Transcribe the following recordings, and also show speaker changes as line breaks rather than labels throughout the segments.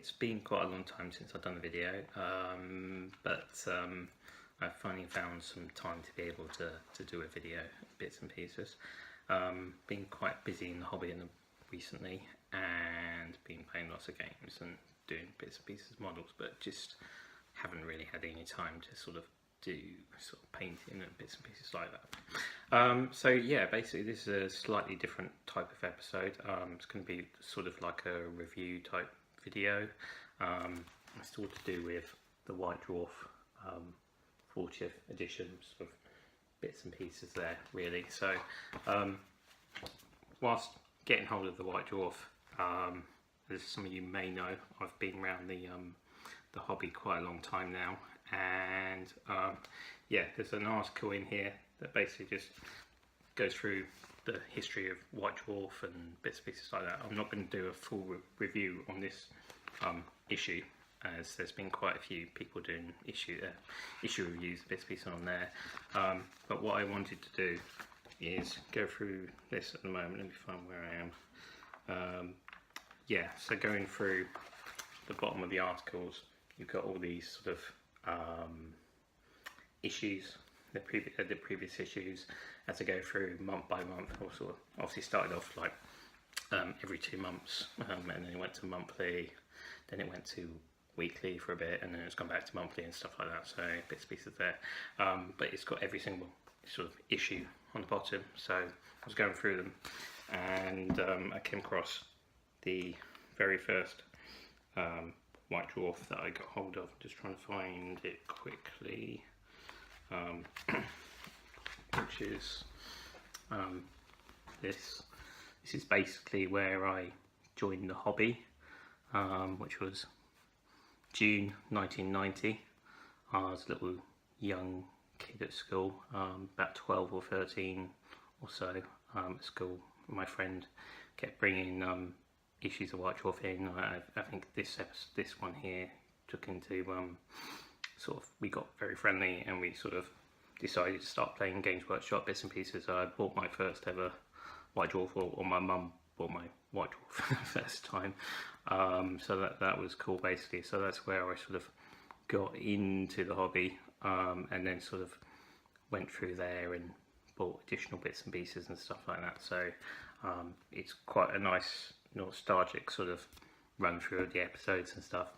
It's been quite a long time since I've done a video, but I've finally found some time to be able to do a video, bits and pieces. Been quite busy in the hobby recently, and been playing lots of games and doing bits and pieces of models, but just haven't really had any time to sort of do sort of painting and bits and pieces like that. So yeah, basically this is a slightly different type of episode. It's going to be sort of like a review type video. It's all to do with the White Dwarf 40th edition, sort of bits and pieces there really. So whilst getting hold of the White Dwarf, as some of you may know, I've been around the hobby quite a long time now, and yeah, there's an article in here that basically just goes through the history of White Dwarf and bits and pieces like that. I'm not going to do a full review on this issue, as there's been quite a few people doing issue reviews, bits and pieces on there, but what I wanted to do is go through this at the moment. Let me find where I am. Yeah, so going through the bottom of the articles, you've got all these sort of issues, the previous issues, as I go through month by month. Also, obviously started off like every 2 months, and then it went to monthly, then it went to weekly for a bit, and then it's gone back to monthly and stuff like that. So bits and pieces there, but it's got every single sort of issue on the bottom. So I was going through them, and I came across the very first White Dwarf that I got hold of. Just trying to find it quickly, which is this. This is basically where I joined the hobby, which was June 1990. I was a little young kid at school, about 12 or 13 or so at school. My friend kept bringing issues of White Dwarf in. I think this one here took into sort of, we got very friendly and we sort of decided to start playing Games Workshop bits and pieces. I bought my first ever White Dwarf, or my mum bought my White Dwarf for the first time. So that was cool basically. So that's where I sort of got into the hobby, and then sort of went through there and bought additional bits and pieces and stuff like that. So it's quite a nice nostalgic sort of run through of the episodes and stuff.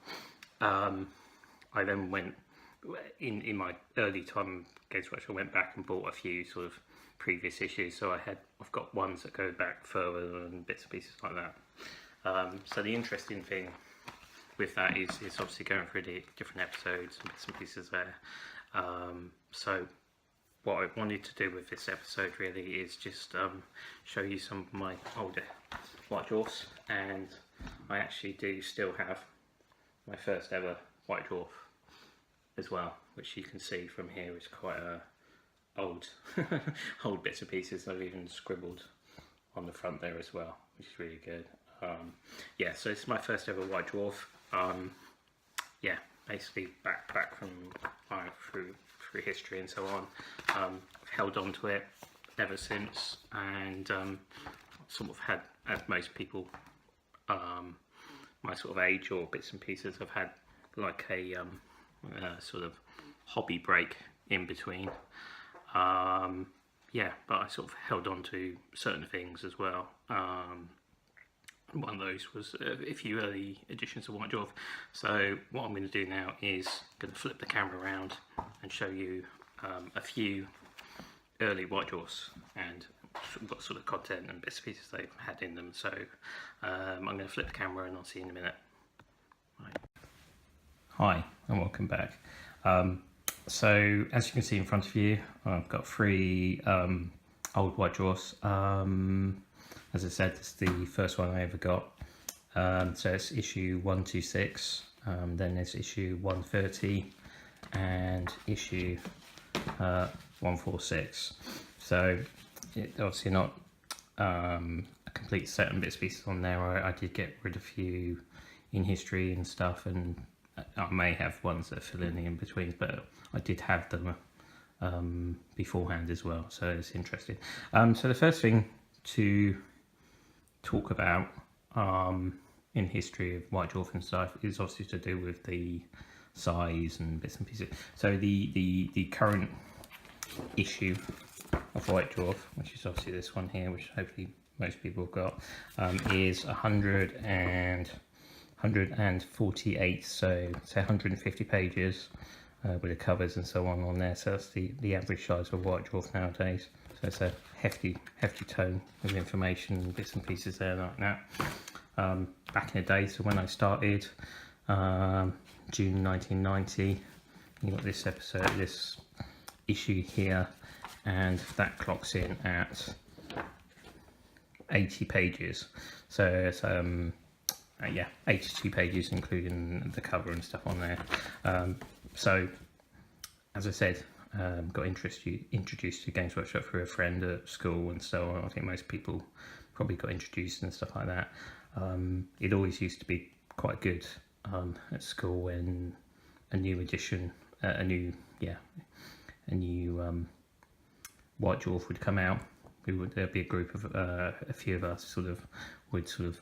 I then went in my early time Games Workshop, I went back and bought a few sort of previous issues. So I've got ones that go back further and bits and pieces like that. So the interesting thing with that is obviously going through the different episodes and bits and pieces there. So what I wanted to do with this episode really is just show you some of my older White Dwarfs, and I actually do still have my first ever White Dwarf as well, which you can see from here is quite old old bits and pieces. I've even scribbled on the front there as well, which is really good. Yeah, so it's my first ever White Dwarf. Yeah, basically back from through history and so on. I've held on to it ever since, and sort of had, as most people my sort of age or bits and pieces, I've had like a sort of hobby break in between. Yeah, but I sort of held on to certain things as well. One of those was a few early editions of White Dwarf. So what I'm going to do now is going to flip the camera around and show you a few early White Dwarfs and what sort of content and bits and pieces they've had in them. So I'm going to flip the camera and I'll see you in a minute. Right. Hi and welcome back. So as you can see in front of you, I've got 3 old White Dwarfs. As I said, it's the first one I ever got. So it's issue 126, then there's issue 130 and issue 146. So it, obviously not a complete set and bits and pieces on there. I did get rid of a few in history and stuff, and I may have ones that fill in between, but I did have them beforehand as well, so it's interesting. So the first thing to talk about in history of White Dwarf and stuff is obviously to do with the size and bits and pieces. So the current issue of White Dwarf, which is obviously this one here, which hopefully most people have got, is 148, so say 150 pages with the covers and so on there. So that's the average size of White Dwarf nowadays. So it's a hefty tome of information and bits and pieces there like that. Back in the day, so when I started, June 1990, you got this issue here, and that clocks in at 80 pages. So it's yeah, 82 pages including the cover and stuff on there. So as I said, got introduced to Games Workshop through a friend at school and so on. I think most people probably got introduced and stuff like that. It always used to be quite good at school when a new edition, a new White Dwarf would come out. There'd be a group of a few of us would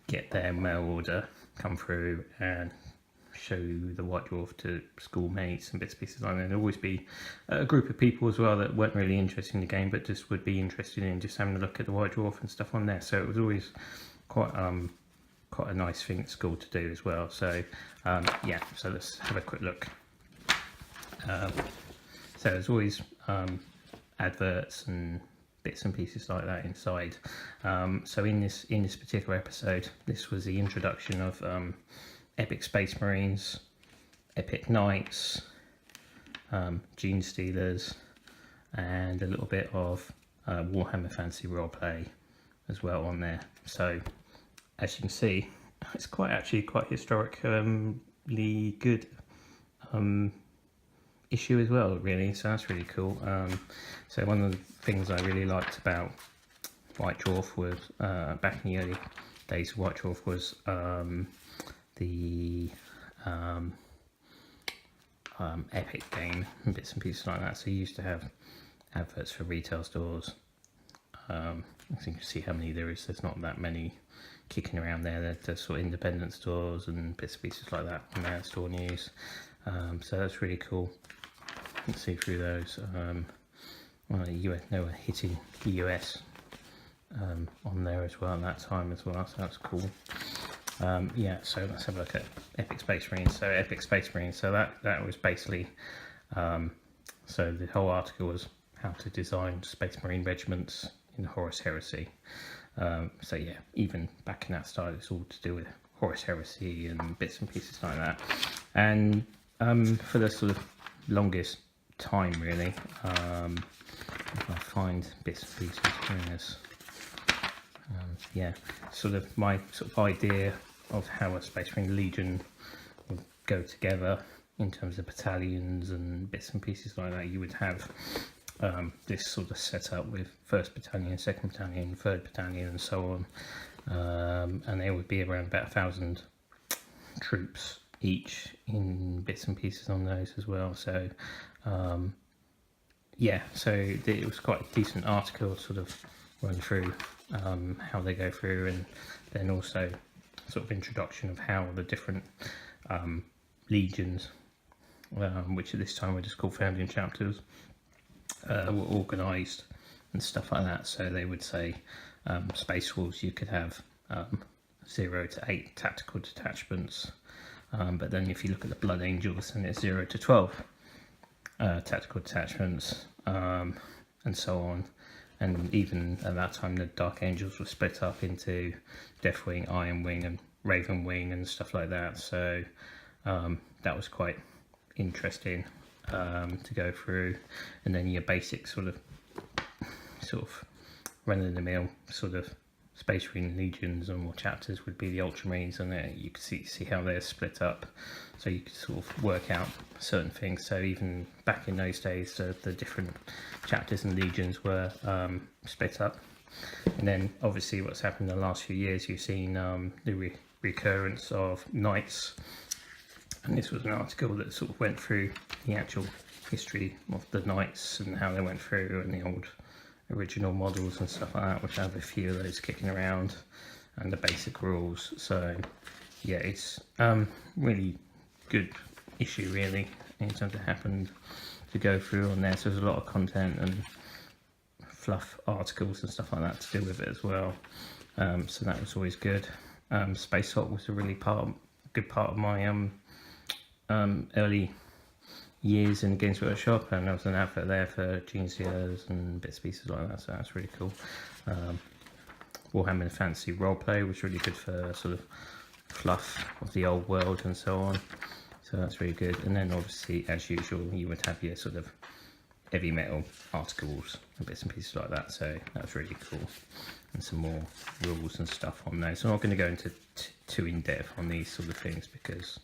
get their mail order, come through and show the White Dwarf to schoolmates and bits and pieces like that. There'd always be a group of people as well that weren't really interested in the game but just would be interested in just having a look at the White Dwarf and stuff on there. So it was always quite a nice thing at school to do as well. So yeah, so let's have a quick look. So there's always adverts and bits and pieces like that inside. So in this particular episode, this was the introduction of Epic Space Marines, Epic Knights, Gene Stealers, and a little bit of Warhammer Fantasy Roleplay as well on there. So as you can see, it's actually quite historically good issue as well, really. So that's really cool. So one of the things I really liked about White Dwarf was back in the early days of White Dwarf was the Epic game and bits and pieces like that. So you used to have adverts for retail stores. I think you can see how many there is. There's not that many kicking around there. There's sort of independent stores and bits and pieces like that on there, store news. So that's really cool. You can see through those. Well, the US, they were hitting the US on there as well at that time as well. So that's cool. Yeah, so let's have a look at Epic Space Marines. So Epic Space Marines, so that was basically, so the whole article was how to design Space Marine regiments in Horus Heresy. So yeah, even back in that style, it's all to do with Horus Heresy and bits and pieces like that. And for the sort of longest time, really, if I find bits and pieces doing this, yeah, sort of my sort of idea of how a Space Marine Legion would go together in terms of battalions and bits and pieces like that. You would have this sort of setup with 1st Battalion, 2nd Battalion, 3rd Battalion and so on, and there would be around about 1,000 troops each in bits and pieces on those as well. So yeah, so it was quite a decent article, sort of run through how they go through, and then also sort of introduction of how the different legions, which at this time were just called founding chapters, were organised and stuff like that. So they would say Space Wolves, you could have 0 to 8 tactical detachments, but then if you look at the Blood Angels, then it's 0 to 12 tactical detachments, and so on. And even at that time, the Dark Angels were split up into Deathwing, Iron Wing, and Raven Wing, and stuff like that. So that was quite interesting to go through. And then your basic sort of run-of-the-mill sort of Space Marine legions and more chapters would be the Ultramarines, and you could see how they're split up, so you could sort of work out certain things. So even back in those days, the different chapters and legions were split up. And then obviously what's happened in the last few years, you've seen the recurrence of Knights, and this was an article that sort of went through the actual history of the Knights and how they went through, and the old original models and stuff like that, which I have a few of those kicking around, and the basic rules. So yeah, it's really good issue really in terms of happened to go through on there. So there's a lot of content and fluff articles and stuff like that to do with it as well. So that was always good. Space Hot was a really good part of my early years in the Games Workshop, and there was an outfit there for Geneseers and bits and pieces like that, so that's really cool. Warhammer Fantasy Roleplay was really good for sort of fluff of the old world and so on, so that's really good. And then obviously, as usual, you would have your sort of heavy metal articles and bits and pieces like that, so that's really cool. And some more rules and stuff on there. So I'm not going to go into too in depth on these sort of things because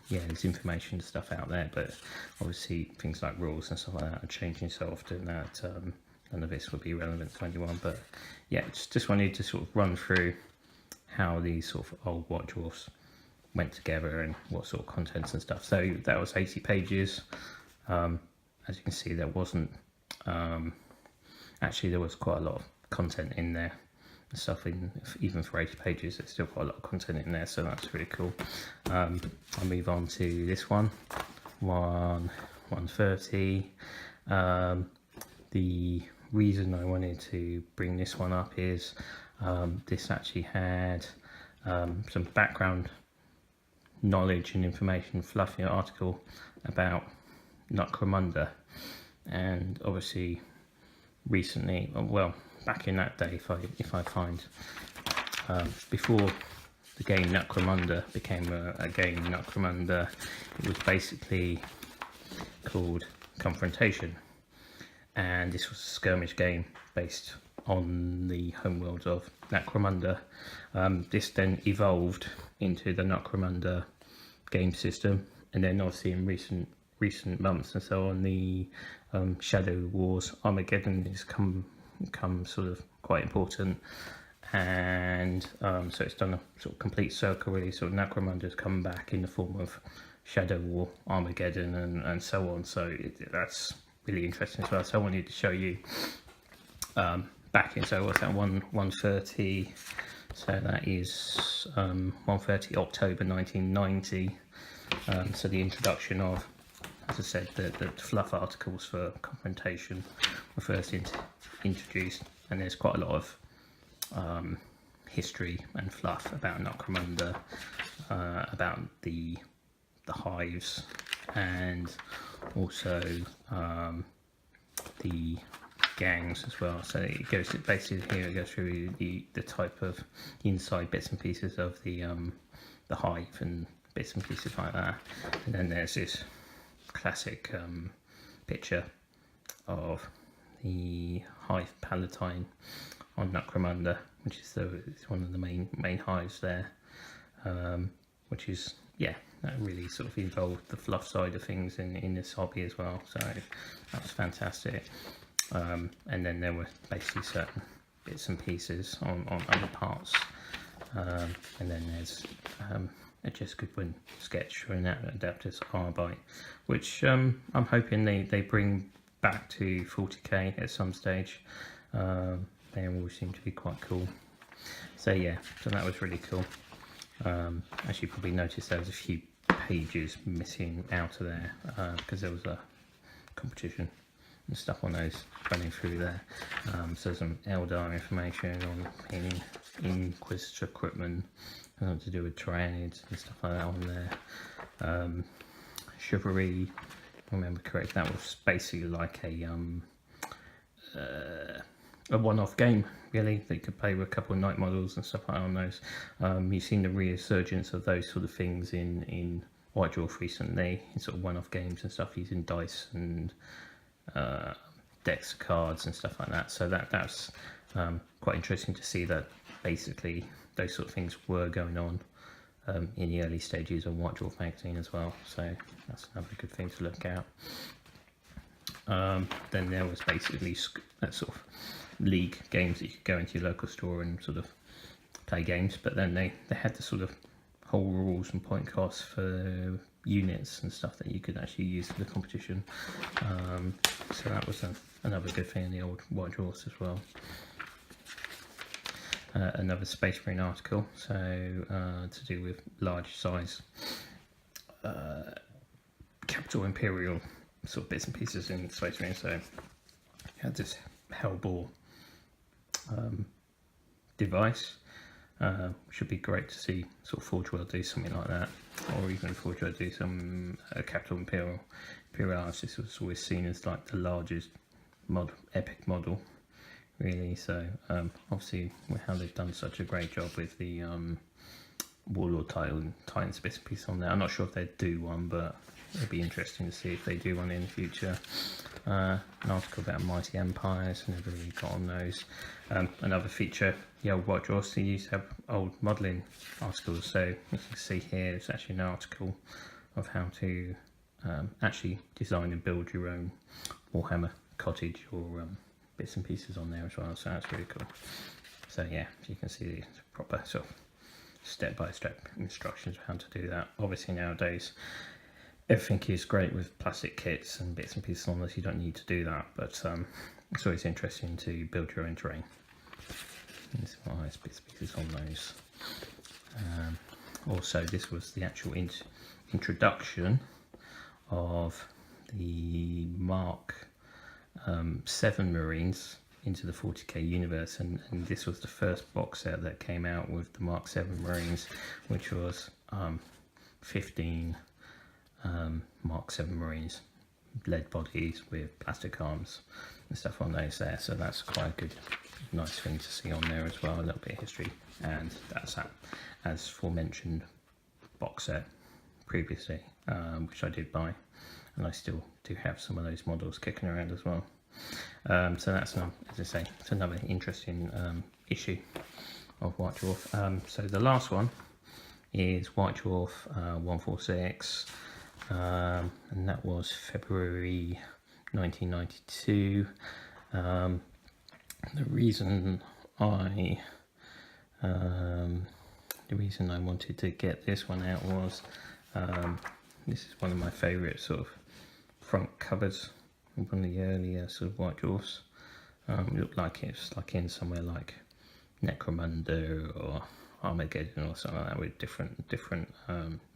yeah, there's information and stuff out there, but obviously things like rules and stuff like that are changing so often that none of this will be relevant to anyone. But yeah, just wanted to sort of run through how these sort of old White Dwarfs went together and what sort of contents and stuff. So that was 80 pages. As you can see, there wasn't actually there was quite a lot of content in there and stuff. Even for 80 pages, there's still quite a lot of content in there, so that's really cool. I'll move on to this one, 130. The reason I wanted to bring this one up is this actually had some background knowledge and information, fluffy article about Necromunda, and obviously recently, well, back in that day, if I find before the game Necromunda became a game Necromunda, it was basically called Confrontation, and this was a skirmish game based on the homeworld of Necromunda. This then evolved into the Necromunda game system, and then obviously in recent months and so on, the Shadow Wars Armageddon has come sort of quite important, and so it's done a sort of complete circle really. So Necromunda's come back in the form of Shadow War Armageddon and so on, so that's really interesting as well. So I wanted to show you back in, so what's that, 130, so that is 130 October 1990. So the introduction of, as I said, the fluff articles for Confrontation were first introduced, and there's quite a lot of history and fluff about Necromunda, about the hives, and also the gangs as well. So it goes basically here. It goes through the type of inside bits and pieces of the hive and bits and pieces like that. And then there's this classic picture of the hive palatine on Necromunda, which is one of the main hives there, which is, yeah, that really sort of involved the fluff side of things in this hobby as well, so that was fantastic. And then there were basically certain bits and pieces on other parts, and then there's a Jess Goodwin sketch for an Adapters Arbite, which I'm hoping they bring back to 40k at some stage. They always seem to be quite cool. So yeah, so that was really cool. As you probably noticed, there was a few pages missing out of there because there was a competition and stuff on those running through there. So some Eldar information on Inquisitor equipment, to do with Tyranids and stuff like that on there. Chivalry, if I remember correct, that was basically like a one-off game really that you could play with a couple of night models and stuff like that on those. You've seen the resurgence of those sort of things in White Dwarf recently, in sort of one-off games and stuff, using dice and decks of cards and stuff like that. So that's quite interesting to see that basically those sort of things were going on in the early stages of White Dwarf magazine as well, so that's another good thing to look at. Then there was basically that sort of league games that you could go into your local store and sort of play games, but then they had the sort of whole rules and point costs for units and stuff that you could actually use for the competition. So that was another good thing in the old White Dwarfs as well. another Space Marine article, so to do with large size capital imperial sort of bits and pieces in Space Marine. So you had this Hellbore device. Should be great to see sort of Forge World do something like that, or even Forge World do some capital imperialis. This was always seen as like the largest epic model, really. So obviously how they've done such a great job with the Warlord Titans bits and pieces on there. I'm not sure if they do one, but it'd be interesting to see if they do one in the future. An article about mighty empires, never really got on those. Another feature, the old White Dwarfs, they used to have old modelling articles. So you can see here, it's actually an article of how to actually design and build your own Warhammer cottage or bits and pieces on there as well. So that's really cool. So yeah, you can see the proper sort of step-by-step instructions of how to do that. Obviously nowadays everything is great with plastic kits and bits and pieces on this, you don't need to do that, but it's always interesting to build your own terrain. There's some nice bits and pieces on those. Also, this was the actual introduction of the Mark 7 Marines into the 40k universe, and this was the first box set that came out with the Mark 7 Marines, which was 15 Mark 7 Marines, lead bodies with plastic arms and stuff on those there. So that's quite a good, nice thing to see on there as well, a little bit of history. And that's that, as aforementioned box set previously, which I did buy, and I still do have some of those models kicking around as well. So that's, as I say, it's another interesting issue of White Dwarf. So the last one is White Dwarf 146, and that was February 1992. The reason I wanted to get this one out was this is one of my favourite sort of front covers. One of the earlier sort of White Dwarfs. It looked like it's like in somewhere like Necromunda or Armageddon or something like that, with different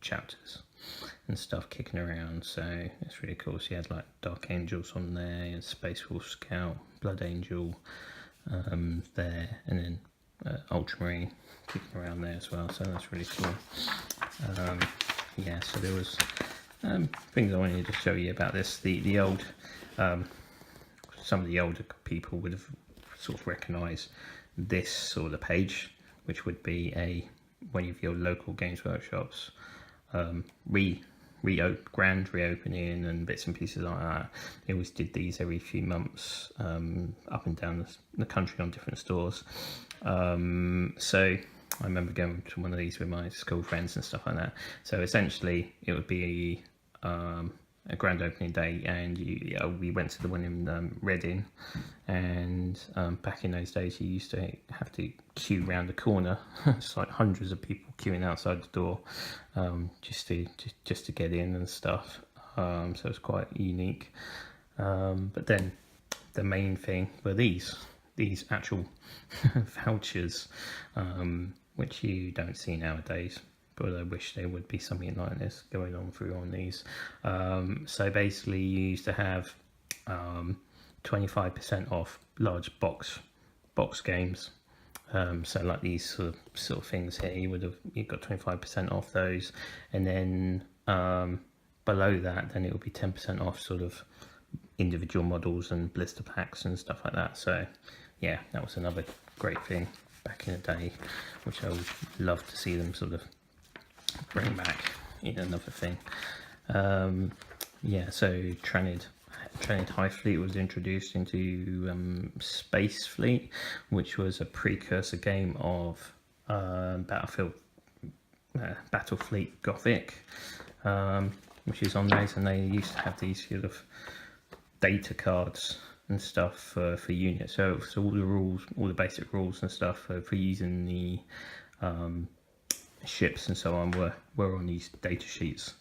chapters and stuff kicking around. So it's really cool. So you had like Dark Angels on there, and Space Wolf Scout, Blood Angel there, and then Ultramarine kicking around there as well. So that's really cool. Yeah, so there was things I wanted to show you about this. The old some of the older people would have sort of recognised this sort of page, which would be one of your local Games Workshops grand reopening and bits and pieces like that. They always did these every few months, up and down the country on different stores. So I remember going to one of these with my school friends and stuff like that. So essentially it would be a grand opening day, and we went to the one in Reading, and back in those days you used to have to queue round the corner. It's like hundreds of people queuing outside the door, just to get in and stuff. So it's quite unique. But then the main thing were these actual vouchers, which you don't see nowadays. But I wish there would be something like this going on through on these. So basically you used to have 25% off large box games. So like these sort of things here, you got 25% off those, and then below that then it would be 10% off sort of individual models and blister packs and stuff like that. So yeah, that was another great thing back in the day, which I would love to see them sort of bring back in another thing. Yeah, so Tranid High Fleet was introduced into Space Fleet, which was a precursor game of Battlefleet Gothic, which is on those, and they used to have these sort of data cards and stuff for units. So all the rules, all the basic rules and stuff for using the ships and so on were on these data sheets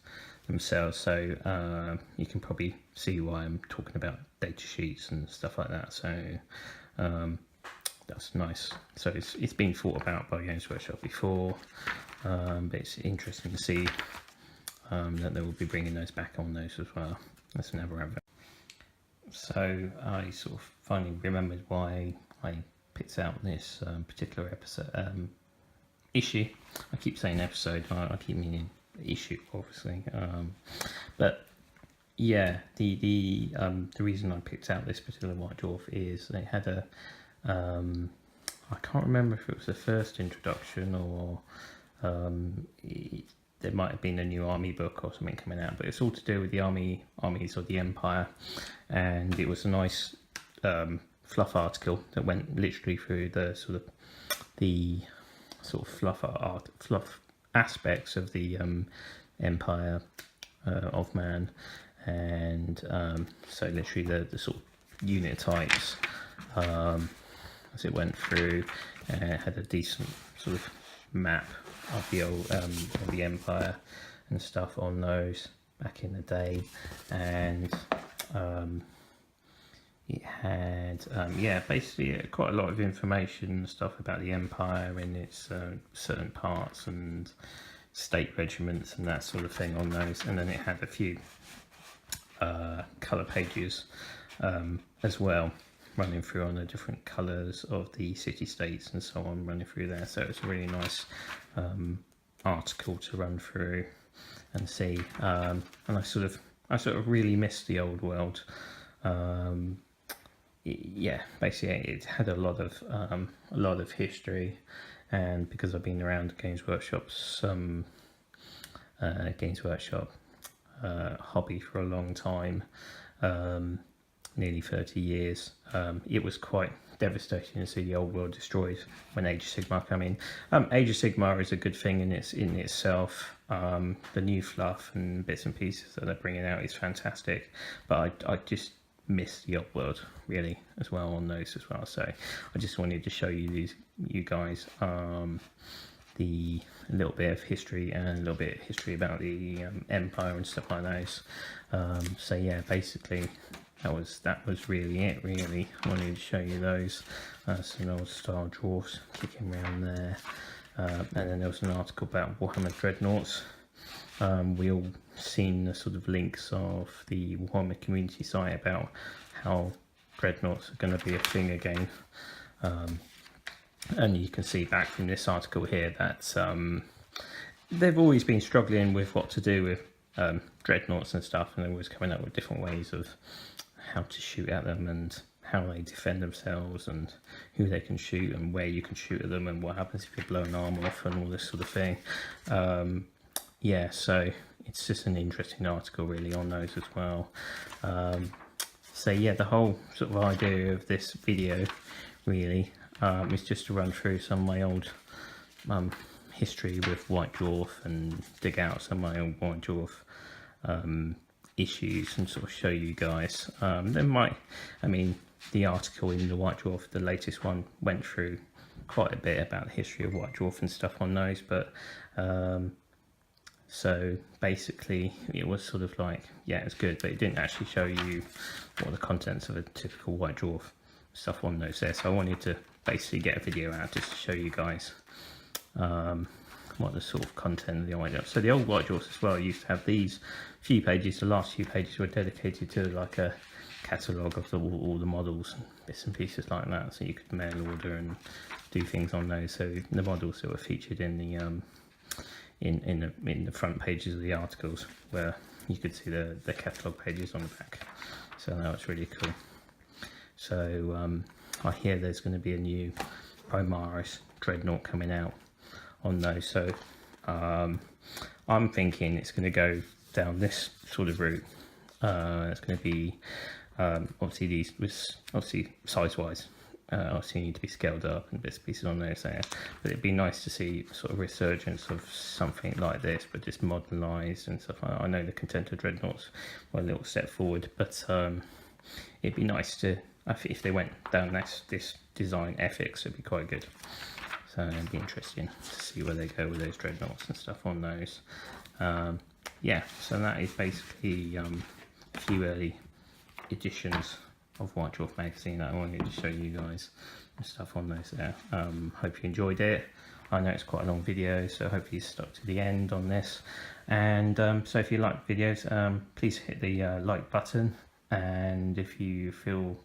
themselves. So you can probably see why I'm talking about data sheets and stuff like that. So that's nice. So it's been thought about by Games Workshop before, but it's interesting to see that they will be bringing those back on those as well. That's another advert. So I sort of finally remembered why I picked out this particular episode issue. I keep saying episode, I keep meaning issue, obviously. But yeah, the reason I picked out this particular White Dwarf is they had a I can't remember if it was the first introduction or there might have been a new army book or something coming out, but it's all to do with the armies of the Empire, and it was a nice fluff article that went literally through the sort of fluff aspects of the Empire of Man, and so literally the sort of unit types as it went through, had a decent sort of map of the old of the Empire and stuff on those back in the day, and it had yeah, basically quite a lot of information and stuff about the Empire in its certain parts and state regiments and that sort of thing on those, and then it had a few colour pages as well, running through on the different colours of the city-states and so on, running through there. So it's a really nice article to run through and see. And I sort of really missed the old world. Yeah, basically it had a lot of history, and because I've been around Games Workshop's hobby for a long time, nearly 30 years, it was quite devastating to see the old world destroyed when Age of Sigmar came in. Age of Sigmar is a good thing in itself. The new fluff and bits and pieces that they're bringing out is fantastic, but I just miss the old world really as well on those as well. So I just wanted to show you guys the little bit of history and a little bit of history about the Empire and stuff like those. So yeah, basically that was really it. Really, I wanted to show you those. Some old style dwarfs kicking around there, and then there was an article about Warhammer Dreadnoughts. We all seen the sort of links of the Warhammer community site about how Dreadnoughts are going to be a thing again, and you can see back from this article here that they've always been struggling with what to do with Dreadnoughts and stuff, and they're always coming up with different ways of how to shoot at them and how they defend themselves and who they can shoot and where you can shoot at them and what happens if you blow an arm off and all this sort of thing. Yeah, so it's just an interesting article really on those as well. So yeah, the whole sort of idea of this video really is just to run through some of my old history with White Dwarf and dig out some of my old White Dwarf issues and sort of show you guys. The article in the White Dwarf, the latest one, went through quite a bit about the history of White Dwarf and stuff on those, but so basically it was sort of like, yeah, it's good, but it didn't actually show you what the contents of a typical White Dwarf stuff on those there. So I wanted to basically get a video out just to show you guys what the sort of content of the White Dwarf. So the old White Dwarfs as well used to have these few pages. The last few pages were dedicated to like a catalogue of all the models and bits and pieces like that, so you could mail order and do things on those. So the models that were featured in the in the front pages of the articles, where you could see the catalogue pages on the back. So that was really cool. So I hear there's going to be a new Primaris Dreadnought coming out on those, so I'm thinking it's going to go down this sort of route. It's going to be obviously these was obviously size wise obviously need to be scaled up and bits and pieces on those there, but it'd be nice to see sort of resurgence of something like this, but just modernised and stuff. I know the Contender Dreadnoughts were a little step forward, but it'd be nice to, if they went down this design ethics, it'd be quite good. So it'd be interesting to see where they go with those Dreadnoughts and stuff on those. Yeah, so that is basically a few early editions of White Dwarf magazine that I wanted to show you guys and stuff on those there. Hope you enjoyed it. I know it's quite a long video, so hopefully you stuck to the end on this. And so if you like videos, please hit the like button, and if you feel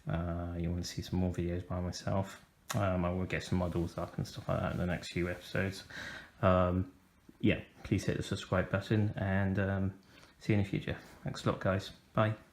you want to see some more videos by myself, I will get some models up and stuff like that in the next few episodes. Yeah, please hit the subscribe button, and see you in the future. Thanks a lot, guys. Bye.